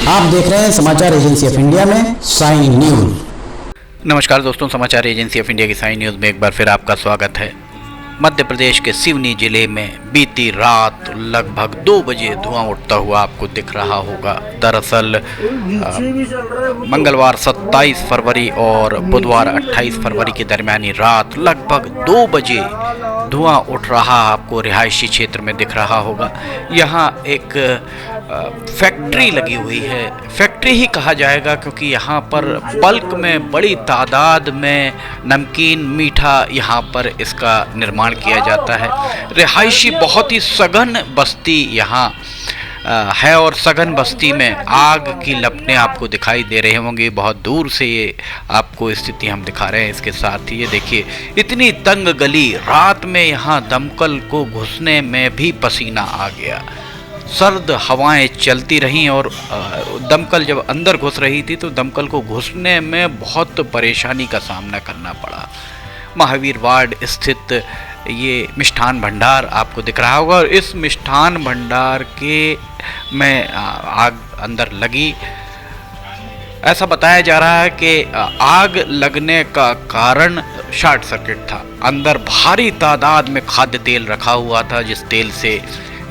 आप देख रहे हैं समाचार एजेंसी ऑफ इंडिया में साइन न्यूज। नमस्कार दोस्तों, समाचार एजेंसी ऑफ इंडिया की साइन न्यूज़ में एक बार फिर आपका स्वागत है। मध्य प्रदेश के सिवनी जिले में बीती रात लगभग 2 बजे धुआं उठता हुआ आपको दिख रहा होगा। दरअसल मंगलवार 27 फरवरी और बुधवार 28 फरवरी के दरमियानी रात लगभग 2 बजे धुआं उठ रहा आपको रिहायशी क्षेत्र में दिख रहा होगा। यहाँ एक फैक्ट्री लगी हुई है, फैक्ट्री ही कहा जाएगा क्योंकि यहाँ पर बल्क में बड़ी तादाद में नमकीन मीठा यहाँ पर इसका निर्माण किया जाता है। रिहायशी बहुत ही सघन बस्ती यहाँ है और सघन बस्ती में आग की लपटें आपको दिखाई दे रहे होंगे। बहुत दूर से ये आपको स्थिति हम दिखा रहे हैं। इसके साथ ही ये देखिए, इतनी तंग गली, रात में यहाँ दमकल को घुसने में भी पसीना आ गया। सर्द हवाएं चलती रहीं और दमकल जब अंदर घुस रही थी तो दमकल को घुसने में बहुत परेशानी का सामना करना पड़ा। महावीर वार्ड स्थित ये मिष्ठान भंडार आपको दिख रहा होगा और इस मिष्ठान भंडार के में आग अंदर लगी। ऐसा बताया जा रहा है कि आग लगने का कारण शॉर्ट सर्किट था। अंदर भारी तादाद में खाद्य तेल रखा हुआ था, जिस तेल से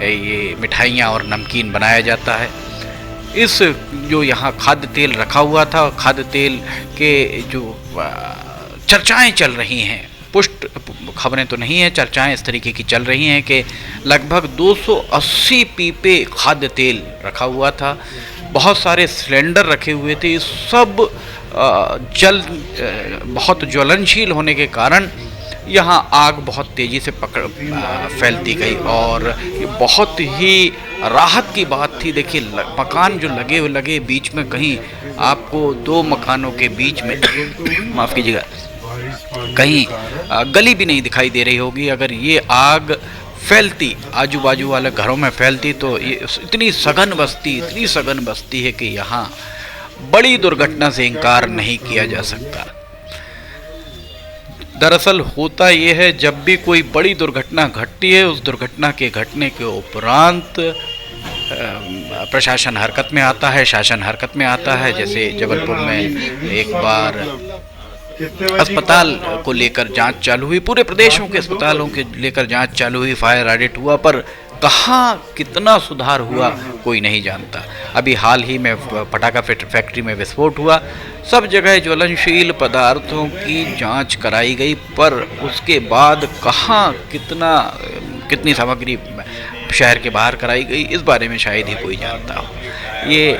ये मिठाइयाँ और नमकीन बनाया जाता है। इस जो यहाँ खाद्य तेल रखा हुआ था, खाद्य तेल के जो चर्चाएं चल रही हैं, पुष्ट खबरें तो नहीं हैं, चर्चाएं इस तरीके की चल रही हैं कि लगभग 280 पीपे खाद्य तेल रखा हुआ था। बहुत सारे सिलेंडर रखे हुए थे। सब बहुत ज्वलनशील होने के कारण यहाँ आग बहुत तेज़ी से फैलती गई और ये बहुत ही राहत की बात थी। देखिए, मकान जो लगे बीच में, कहीं आपको 2 मकानों के बीच में माफ़ कीजिएगा, कहीं गली भी नहीं दिखाई दे रही होगी। अगर ये आग फैलती, आजू बाजू वाले घरों में फैलती, तो ये इतनी सघन बस्ती है कि यहाँ बड़ी दुर्घटना से इनकार नहीं किया जा सकता। दरअसल होता ये है, जब भी कोई बड़ी दुर्घटना घटती है, उस दुर्घटना के घटने के उपरांत प्रशासन हरकत में आता है, शासन हरकत में आता है। जैसे जबलपुर में एक बार अस्पताल को लेकर जांच चालू हुई, पूरे प्रदेशों के अस्पतालों के लेकर जांच चालू हुई, फायर ऑडिट हुआ, पर कहाँ कितना सुधार हुआ कोई नहीं जानता। अभी हाल ही में पटाखा फैक्ट्री में विस्फोट हुआ, सब जगह ज्वलनशील पदार्थों की जांच कराई गई, पर उसके बाद कहाँ कितनी सामग्री शहर के बाहर कराई गई, इस बारे में शायद ही कोई जानता हो। ये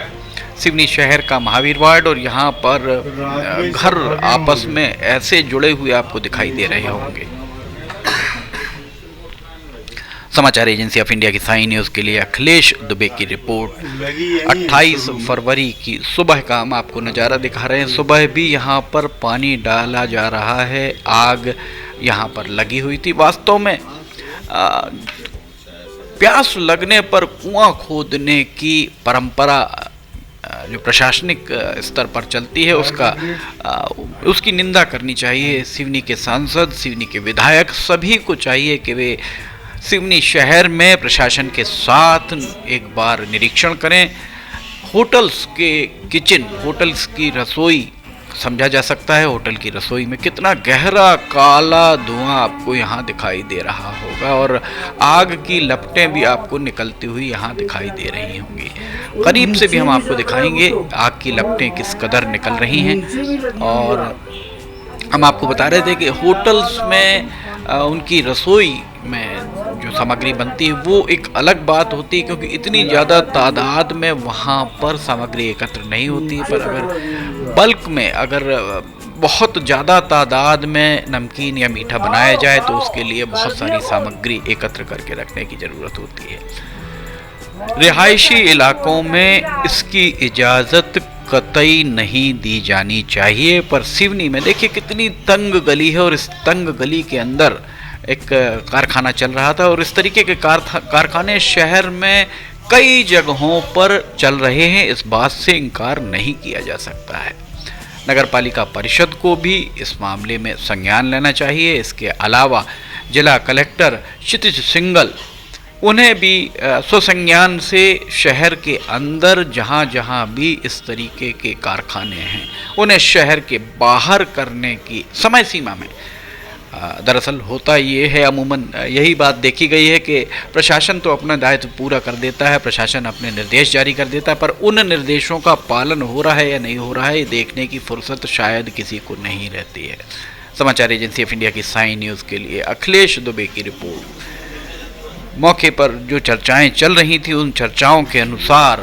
सिवनी शहर का महावीर वार्ड और यहाँ पर घर आपस में ऐसे जुड़े हुए आपको दिखाई दे रहे होंगे। समाचार एजेंसी ऑफ इंडिया की साइन न्यूज़ के लिए अखिलेश दुबे की रिपोर्ट। 28 फरवरी की सुबह का हम आपको नज़ारा दिखा रहे हैं। सुबह भी यहाँ पर पानी डाला जा रहा है, आग यहाँ पर लगी हुई थी। वास्तव में प्यास लगने पर कुआं खोदने की परंपरा जो प्रशासनिक स्तर पर चलती है, उसकी निंदा करनी चाहिए। सिवनी के सांसद, सिवनी के विधायक, सभी को चाहिए कि वे सिवनी शहर में प्रशासन के साथ एक बार निरीक्षण करें। होटल्स के किचन, होटल्स की रसोई समझा जा सकता है। होटल की रसोई में कितना गहरा काला धुआं आपको यहाँ दिखाई दे रहा होगा और आग की लपटें भी आपको निकलती हुई यहाँ दिखाई दे रही होंगी। करीब से भी हम आपको दिखाएंगे आग की लपटें किस कदर निकल रही हैं। और हम आपको बता रहे थे कि होटल्स में उनकी रसोई में जो सामग्री बनती है वो एक अलग बात होती है, क्योंकि इतनी ज़्यादा तादाद में वहाँ पर सामग्री एकत्र नहीं होती है। पर अगर बल्क में, अगर बहुत ज़्यादा तादाद में नमकीन या मीठा बनाया जाए तो उसके लिए बहुत सारी सामग्री एकत्र करके रखने की ज़रूरत होती है। रिहायशी इलाकों में इसकी इजाज़त कतई नहीं दी जानी चाहिए। पर सिवनी में देखिए कितनी तंग गली है और इस तंग गली के अंदर एक कारखाना चल रहा था और इस तरीके के कारखाने शहर में कई जगहों पर चल रहे हैं। इस बात से इनकार नहीं किया जा सकता है। नगर पालिका परिषद को भी इस मामले में संज्ञान लेना चाहिए। इसके अलावा जिला कलेक्टर क्षितिज सिंगल उन्हें भी स्वसंज्ञान से शहर के अंदर जहाँ जहाँ भी इस तरीके के कारखाने हैं उन्हें शहर के बाहर करने की समय सीमा में, दरअसल होता ये है, अमूमन यही बात देखी गई है कि प्रशासन तो अपना दायित्व पूरा कर देता है, प्रशासन अपने निर्देश जारी कर देता है, पर उन निर्देशों का पालन हो रहा है या नहीं हो रहा है ये देखने की फुर्सत शायद किसी को नहीं रहती है। समाचार एजेंसी ऑफ इंडिया की साई न्यूज़ के लिए अखिलेश दुबे की रिपोर्ट। मौके पर जो चर्चाएं चल रही थी उन चर्चाओं के अनुसार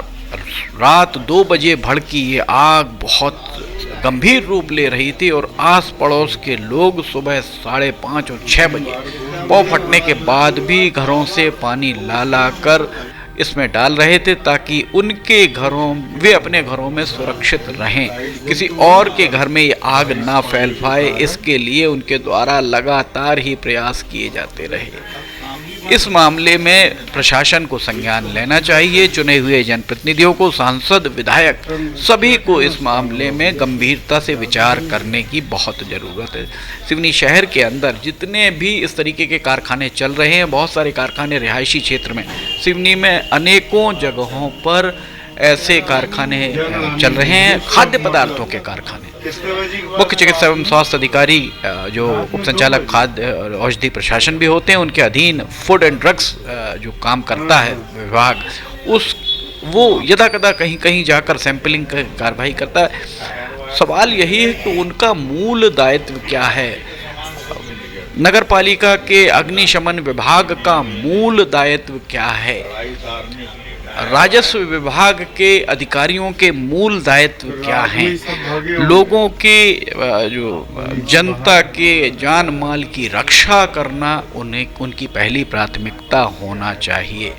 रात 2 बजे भड़की ये आग बहुत गंभीर रूप ले रही थी और आस पड़ोस के लोग सुबह 5:30 और 6 बजे पौ फटने के बाद भी घरों से पानी ला कर इसमें डाल रहे थे ताकि वे अपने घरों में सुरक्षित रहें, किसी और के घर में ये आग ना फैल पाए, इसके लिए उनके द्वारा लगातार ही प्रयास किए जाते रहे। इस मामले में प्रशासन को संज्ञान लेना चाहिए, चुने हुए जनप्रतिनिधियों को, सांसद, विधायक, सभी को इस मामले में गंभीरता से विचार करने की बहुत ज़रूरत है। सिवनी शहर के अंदर जितने भी इस तरीके के कारखाने चल रहे हैं, बहुत सारे कारखाने रिहायशी क्षेत्र में, सिवनी में अनेकों जगहों पर ऐसे कारखाने चल रहे हैं, खाद्य पदार्थों के कारखाने। मुख्य चिकित्सा एवं स्वास्थ्य अधिकारी जो उप संचालक खाद्य और औषधि प्रशासन भी होते हैं, उनके अधीन फूड एंड ड्रग्स जो काम करता है विभाग, वो यदा कदा कहीं कहीं जाकर सैंपलिंग की कार्रवाई करता है। सवाल यही है कि उनका मूल दायित्व क्या है। नगर पालिका के अग्निशमन विभाग का मूल दायित्व क्या है, राजस्व विभाग के अधिकारियों के मूल दायित्व क्या हैं, लोगों के जो जनता के जान माल की रक्षा करना उनकी पहली प्राथमिकता होना चाहिए।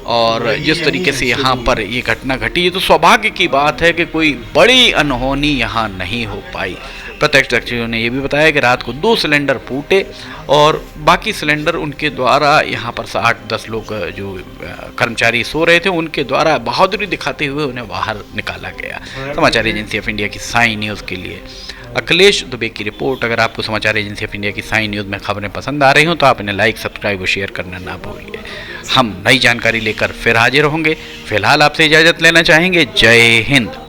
और जिस तरीके से यहाँ पर ये घटना घटी, ये तो सौभाग्य की बात है कि कोई बड़ी अनहोनी यहाँ नहीं हो पाई। प्रत्यक्षदर्शियों ने ये भी बताया कि रात को 2 सिलेंडर फूटे और बाकी सिलेंडर उनके द्वारा, यहाँ पर 8-10 लोग जो कर्मचारी सो रहे थे उनके द्वारा बहादुरी दिखाते हुए उन्हें बाहर निकाला गया। समाचार एजेंसी ऑफ इंडिया की साई न्यूज़ के लिए अखिलेश दुबे की रिपोर्ट। अगर आपको समाचार एजेंसी ऑफ इंडिया की साई न्यूज़ में खबरें पसंद आ रही हों तो आप इन्हें लाइक, सब्सक्राइब और शेयर करना ना भूलिए। हम नई जानकारी लेकर फिर हाजिर होंगे। फिलहाल आपसे इजाज़त लेना चाहेंगे। जय हिंद।